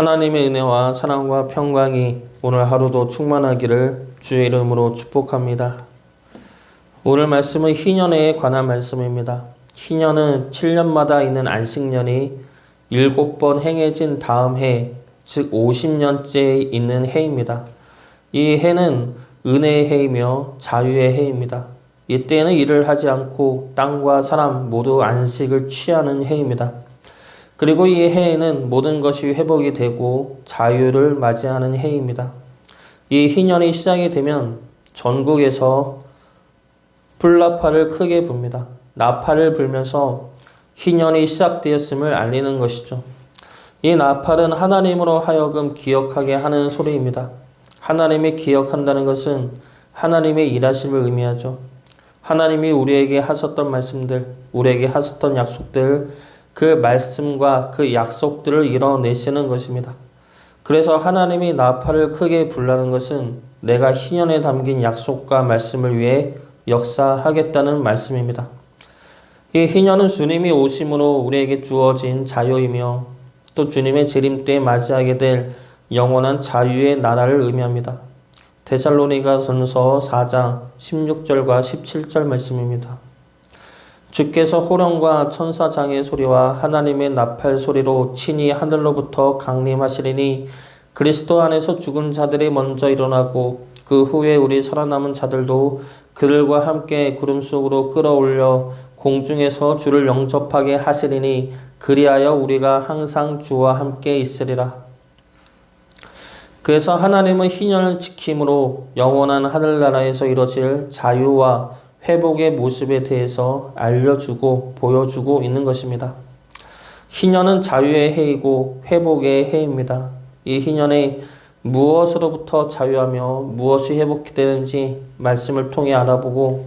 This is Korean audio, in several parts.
하나님의 은혜와 사랑과 평강이 오늘 하루도 충만하기를 주의 이름으로 축복합니다. 오늘 말씀은 희년에 관한 말씀입니다. 희년은 7년마다 있는 안식년이 7번 행해진 다음 해, 즉 50년째 있는 해입니다. 이 해는 은혜의 해이며 자유의 해입니다. 이때에는 일을 하지 않고 땅과 사람 모두 안식을 취하는 해입니다. 그리고 이 해에는 모든 것이 회복이 되고 자유를 맞이하는 해입니다. 이 희년이 시작이 되면 전국에서 불나팔을 크게 붑니다. 나팔을 불면서 희년이 시작되었음을 알리는 것이죠. 이 나팔은 하나님으로 하여금 기억하게 하는 소리입니다. 하나님이 기억한다는 것은 하나님의 일하심을 의미하죠. 하나님이 우리에게 하셨던 말씀들, 우리에게 하셨던 약속들, 그 말씀과 그 약속들을 이뤄내시는 것입니다. 그래서 하나님이 나팔을 크게 불라는 것은 내가 희년에 담긴 약속과 말씀을 위해 역사하겠다는 말씀입니다. 이 희년은 주님이 오심으로 우리에게 주어진 자유이며 또 주님의 재림 때 맞이하게 될 영원한 자유의 나라를 의미합니다. 데살로니가전서 4장 16절과 17절 말씀입니다. 주께서 호령과 천사장의 소리와 하나님의 나팔 소리로 친히 하늘로부터 강림하시리니 그리스도 안에서 죽은 자들이 먼저 일어나고 그 후에 우리 살아남은 자들도 그들과 함께 구름 속으로 끌어올려 공중에서 주를 영접하게 하시리니 그리하여 우리가 항상 주와 함께 있으리라. 그래서 하나님은 희년을 지킴으로 영원한 하늘나라에서 이뤄질 자유와 회복의 모습에 대해서 알려주고 보여주고 있는 것입니다. 희년은 자유의 해이고 회복의 해입니다. 이 희년에 무엇으로부터 자유하며 무엇이 회복이 되는지 말씀을 통해 알아보고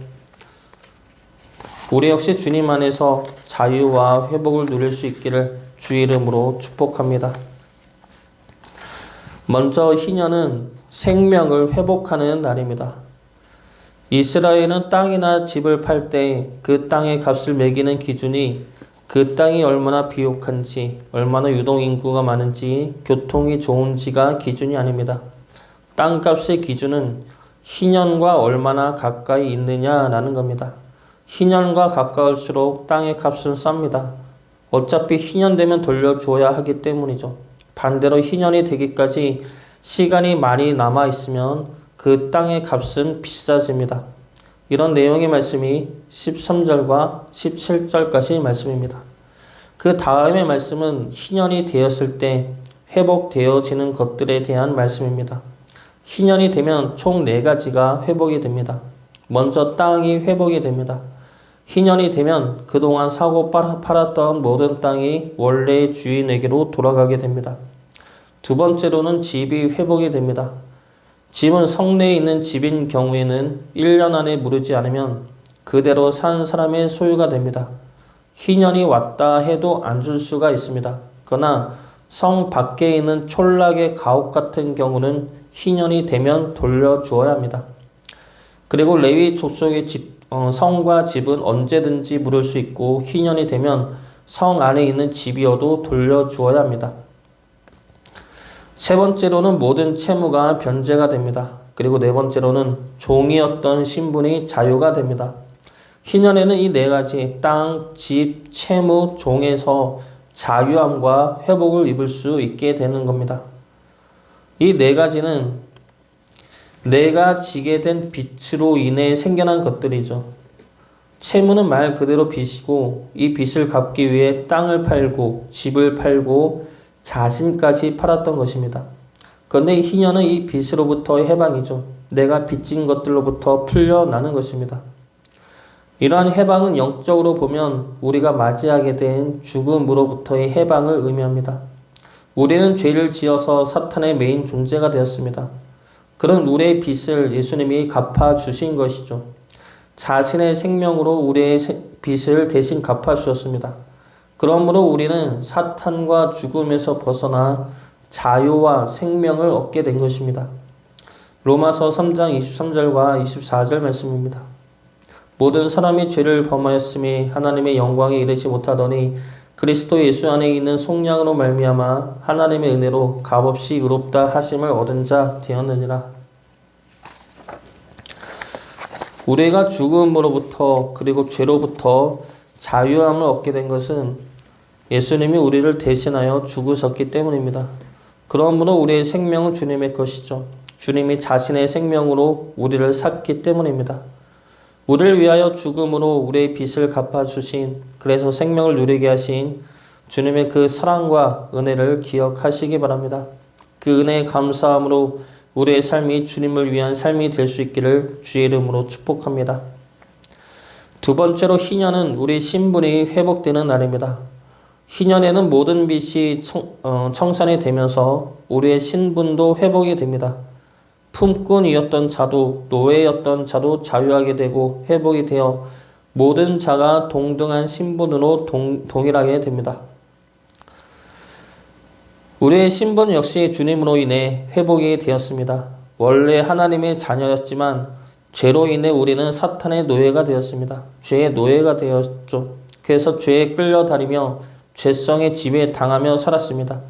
우리 역시 주님 안에서 자유와 회복을 누릴 수 있기를 주의 이름으로 축복합니다. 먼저 희년은 생명을 회복하는 날입니다. 이스라엘은 땅이나 집을 팔 때 그 땅의 값을 매기는 기준이 그 땅이 얼마나 비옥한지, 얼마나 유동인구가 많은지, 교통이 좋은지가 기준이 아닙니다. 땅값의 기준은 희년과 얼마나 가까이 있느냐라는 겁니다. 희년과 가까울수록 땅의 값은 쌉니다. 어차피 희년 되면 돌려줘야 하기 때문이죠. 반대로 희년이 되기까지 시간이 많이 남아있으면 그 땅의 값은 비싸집니다. 이런 내용의 말씀이 13절과 17절까지 말씀입니다. 그 다음의 말씀은 희년이 되었을 때 회복되어지는 것들에 대한 말씀입니다. 희년이 되면 총 4가지가 회복이 됩니다. 먼저 땅이 회복이 됩니다. 희년이 되면 그동안 사고 팔았던 모든 땅이 원래의 주인에게로 돌아가게 됩니다. 두 번째로는 집이 회복이 됩니다. 집은 성내에 있는 집인 경우에는 1년 안에 무르지 않으면 그대로 산 사람의 소유가 됩니다. 희년이 왔다 해도 안 줄 수가 있습니다. 그러나 성 밖에 있는 촌락의 가옥 같은 경우는 희년이 되면 돌려주어야 합니다. 그리고 레위 족속의 성과 집은 언제든지 물을 수 있고 희년이 되면 성 안에 있는 집이어도 돌려주어야 합니다. 세 번째로는 모든 채무가 변제가 됩니다. 그리고 네 번째로는 종이었던 신분이 자유가 됩니다. 희년에는 이 4가지 땅, 집, 채무, 종에서 자유함과 회복을 입을 수 있게 되는 겁니다. 이 4가지는 내가 지게 된 빚으로 인해 생겨난 것들이죠. 채무는 말 그대로 빚이고 이 빚을 갚기 위해 땅을 팔고 집을 팔고 자신까지 팔았던 것입니다. 그런데 희년은 이 빚으로부터의 해방이죠. 내가 빚진 것들로부터 풀려나는 것입니다. 이러한 해방은 영적으로 보면 우리가 맞이하게 된 죽음으로부터의 해방을 의미합니다. 우리는 죄를 지어서 사탄의 메인 존재가 되었습니다. 그런 우리의 빚을 예수님이 갚아주신 것이죠. 자신의 생명으로 우리의 빚을 대신 갚아주셨습니다. 그러므로 우리는 사탄과 죽음에서 벗어나 자유와 생명을 얻게 된 것입니다. 로마서 3장 23절과 24절 말씀입니다. 모든 사람이 죄를 범하였으니 하나님의 영광에 이르지 못하더니 그리스도 예수 안에 있는 속량으로 말미암아 하나님의 은혜로 값없이 의롭다 하심을 얻은 자 되었느니라. 우리가 죽음으로부터 그리고 죄로부터 자유함을 얻게 된 것은 예수님이 우리를 대신하여 죽으셨기 때문입니다. 그러므로 우리의 생명은 주님의 것이죠. 주님이 자신의 생명으로 우리를 샀기 때문입니다. 우리를 위하여 죽음으로 우리의 빚을 갚아주신, 그래서 생명을 누리게 하신 주님의 그 사랑과 은혜를 기억하시기 바랍니다. 그 은혜에 감사함으로 우리의 삶이 주님을 위한 삶이 될 수 있기를 주의 이름으로 축복합니다. 두 번째로 희년은 우리 신분이 회복되는 날입니다. 희년에는 모든 빚이 청산이 되면서 우리의 신분도 회복이 됩니다. 품꾼이었던 자도 노예였던 자도 자유하게 되고 회복이 되어 모든 자가 동등한 신분으로 동일하게 됩니다. 우리의 신분 역시 주님으로 인해 회복이 되었습니다. 원래 하나님의 자녀였지만 죄로 인해 우리는 사탄의 노예가 되었습니다. 죄의 노예가 되었죠. 그래서 죄에 끌려다니며 죄성의 지배에 당하며 살았습니다.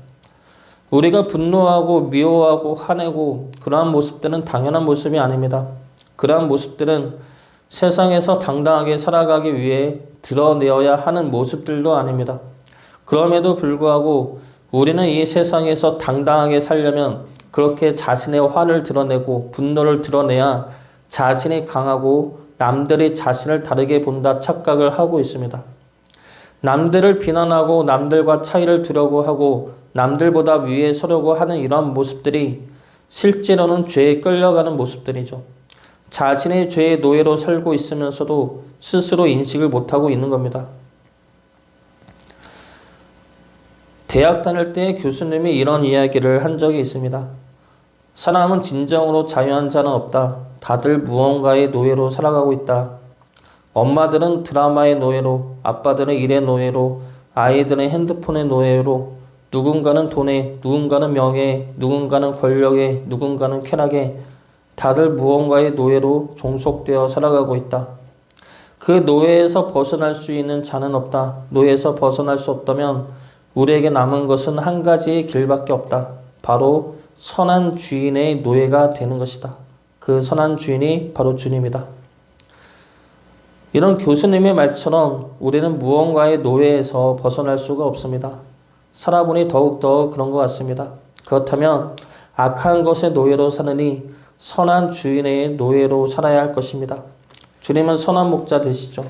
우리가 분노하고 미워하고 화내고 그러한 모습들은 당연한 모습이 아닙니다. 그러한 모습들은 세상에서 당당하게 살아가기 위해 드러내어야 하는 모습들도 아닙니다. 그럼에도 불구하고 우리는 이 세상에서 당당하게 살려면 그렇게 자신의 화를 드러내고 분노를 드러내야 자신이 강하고 남들이 자신을 다르게 본다 착각을 하고 있습니다. 남들을 비난하고 남들과 차이를 두려고 하고 남들보다 위에 서려고 하는 이러한 모습들이 실제로는 죄에 끌려가는 모습들이죠. 자신의 죄의 노예로 살고 있으면서도 스스로 인식을 못하고 있는 겁니다. 대학 다닐 때 교수님이 이런 이야기를 한 적이 있습니다. 사람은 진정으로 자유한 자는 없다. 다들 무언가의 노예로 살아가고 있다. 엄마들은 드라마의 노예로, 아빠들은 일의 노예로, 아이들은 핸드폰의 노예로, 누군가는 돈에, 누군가는 명예에, 누군가는 권력에, 누군가는 쾌락에, 다들 무언가의 노예로 종속되어 살아가고 있다. 그 노예에서 벗어날 수 있는 자는 없다. 노예에서 벗어날 수 없다면 우리에게 남은 것은 한 가지의 길밖에 없다. 바로 선한 주인의 노예가 되는 것이다. 그 선한 주인이 바로 주님이다. 이런 교수님의 말처럼 우리는 무언가의 노예에서 벗어날 수가 없습니다. 살아보니 더욱더 그런 것 같습니다. 그렇다면 악한 것의 노예로 사느니 선한 주인의 노예로 살아야 할 것입니다. 주님은 선한 목자 되시죠.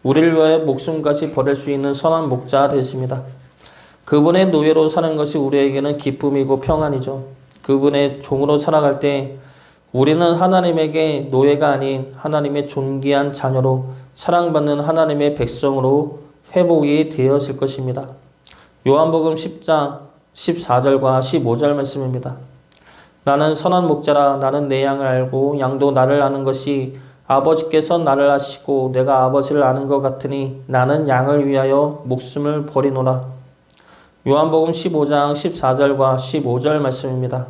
우리를 위하여 목숨까지 버릴 수 있는 선한 목자 되십니다. 그분의 노예로 사는 것이 우리에게는 기쁨이고 평안이죠. 그분의 종으로 살아갈 때 우리는 하나님에게 노예가 아닌 하나님의 존귀한 자녀로 사랑받는 하나님의 백성으로 회복이 되어질 것입니다. 요한복음 10장 14절과 15절 말씀입니다. 나는 선한 목자라. 나는 내 양을 알고 양도 나를 아는 것이 아버지께서 나를 아시고 내가 아버지를 아는 것 같으니 나는 양을 위하여 목숨을 버리노라. 요한복음 15장 14절과 15절 말씀입니다.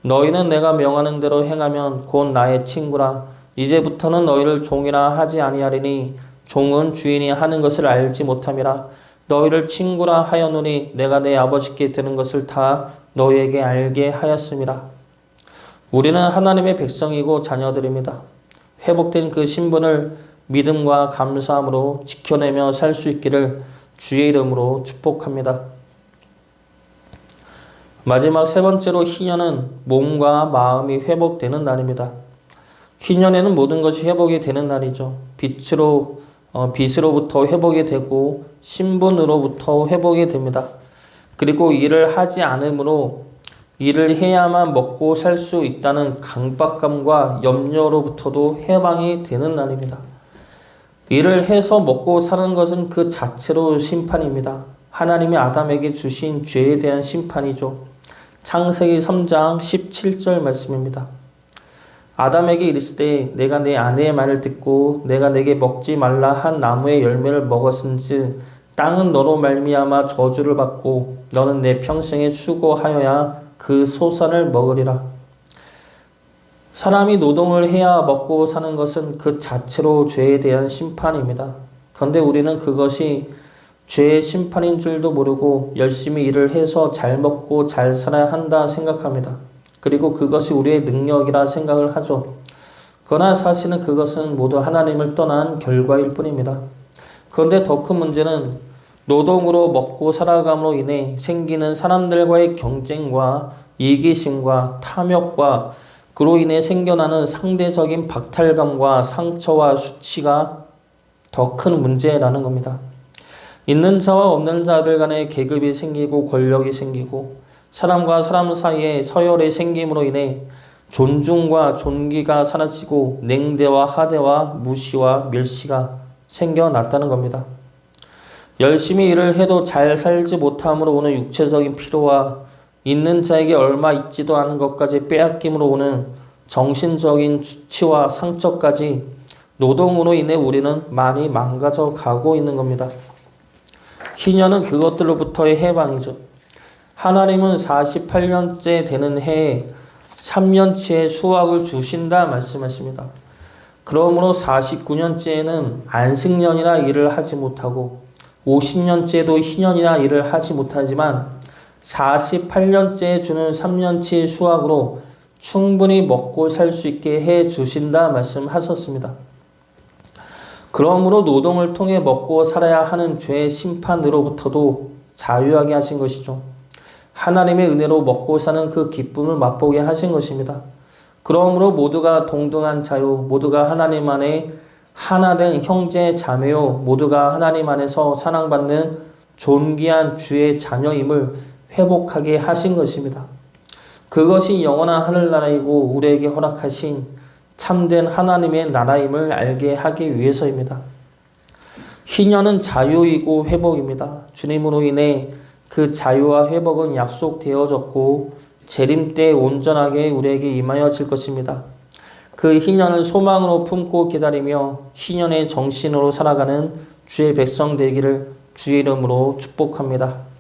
너희는 내가 명하는 대로 행하면 곧 나의 친구라. 이제부터는 너희를 종이라 하지 아니하리니 종은 주인이 하는 것을 알지 못함이라. 너희를 친구라 하였노니 내가 내 아버지께 들은 것을 다 너희에게 알게 하였음이라. 우리는 하나님의 백성이고 자녀들입니다. 회복된 그 신분을 믿음과 감사함으로 지켜내며 살 수 있기를 주의 이름으로 축복합니다. 마지막 세 번째로 희년은 몸과 마음이 회복되는 날입니다. 희년에는 모든 것이 회복이 되는 날이죠. 빚으로부터 회복이 되고 신분으로부터 회복이 됩니다. 그리고 일을 하지 않으므로 일을 해야만 먹고 살 수 있다는 강박감과 염려로부터도 해방이 되는 날입니다. 일을 해서 먹고 사는 것은 그 자체로 심판입니다. 하나님이 아담에게 주신 죄에 대한 심판이죠. 창세기 3장 17절 말씀입니다. 아담에게 이르시되 내가 내 아내의 말을 듣고 내가 내게 먹지 말라 한 나무의 열매를 먹었은즉 땅은 너로 말미암아 저주를 받고 너는 내 평생에 수고하여야 그 소산을 먹으리라. 사람이 노동을 해야 먹고 사는 것은 그 자체로 죄에 대한 심판입니다. 그런데 우리는 그것이 죄의 심판인 줄도 모르고 열심히 일을 해서 잘 먹고 잘 살아야 한다 생각합니다. 그리고 그것이 우리의 능력이라 생각을 하죠. 그러나 사실은 그것은 모두 하나님을 떠난 결과일 뿐입니다. 그런데 더 큰 문제는 노동으로 먹고 살아감으로 인해 생기는 사람들과의 경쟁과 이기심과 탐욕과 그로 인해 생겨나는 상대적인 박탈감과 상처와 수치가 더 큰 문제라는 겁니다. 있는 자와 없는 자들 간의 계급이 생기고 권력이 생기고 사람과 사람 사이에 서열의 생김으로 인해 존중과 존귀가 사라지고 냉대와 하대와 무시와 멸시가 생겨났다는 겁니다. 열심히 일을 해도 잘 살지 못함으로 오는 육체적인 피로와 있는 자에게 얼마 있지도 않은 것까지 빼앗김으로 오는 정신적인 수치와 상처까지 노동으로 인해 우리는 많이 망가져 가고 있는 겁니다. 희년은 그것들로부터의 해방이죠. 하나님은 48년째 되는 해에 3년치의 수확을 주신다 말씀하십니다. 그러므로 49년째에는 안식년이나 일을 하지 못하고 50년째도 희년이나 일을 하지 못하지만 48년째에 주는 3년치 수확으로 충분히 먹고 살 수 있게 해 주신다 말씀하셨습니다. 그러므로 노동을 통해 먹고 살아야 하는 죄의 심판으로부터도 자유하게 하신 것이죠. 하나님의 은혜로 먹고 사는 그 기쁨을 맛보게 하신 것입니다. 그러므로 모두가 동등한 자요, 모두가 하나님 안에 하나 된 형제 자매요, 모두가 하나님 안에서 사랑받는 존귀한 주의 자녀임을 회복하게 하신 것입니다. 그것이 영원한 하늘나라이고 우리에게 허락하신 참된 하나님의 나라임을 알게 하기 위해서입니다. 희년은 자유이고 회복입니다. 주님으로 인해 그 자유와 회복은 약속되어졌고 재림 때 온전하게 우리에게 임하여질 것입니다. 그 희년을 소망으로 품고 기다리며 희년의 정신으로 살아가는 주의 백성 되기를 주의 이름으로 축복합니다.